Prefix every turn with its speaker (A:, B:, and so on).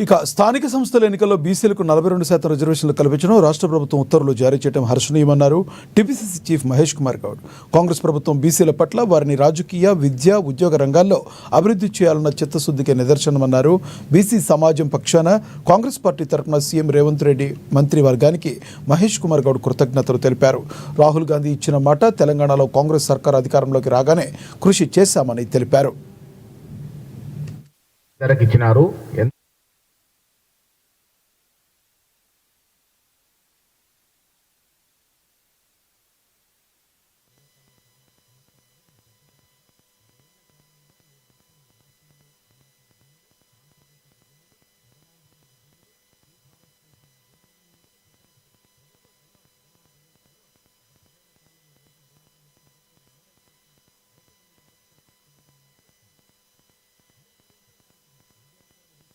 A: ఇక స్థానిక సంస్థల ఎన్నికల్లో బీసీలకు 42% రిజర్వేషన్లు కల్పించడం రాష్ట్ర ప్రభుత్వం ఉత్తర్వులు జారీ చేయడం హర్షణీయమన్నారు టీపీసీసీ చీఫ్ మహేష్ కుమార్ గౌడ్. కాంగ్రెస్ ప్రభుత్వం బీసీల పట్ల వారిని రాజకీయ, విద్య, ఉద్యోగ రంగాల్లో అభివృద్ధి చేయాలన్న చిత్తశుద్ధికి నిదర్శనమన్నారు. బీసీ సమాజం పక్షాన కాంగ్రెస్ పార్టీ తరఫున సీఎం రేవంత్ రెడ్డి మంత్రివర్గానికి మహేష్ కుమార్ గౌడ్ కృతజ్ఞతలు తెలిపారు. రాహుల్ గాంధీ ఇచ్చిన మాట తెలంగాణలో కాంగ్రెస్ సర్కార్ అధికారంలోకి రాగానే కృషి చేశామని తెలిపారు.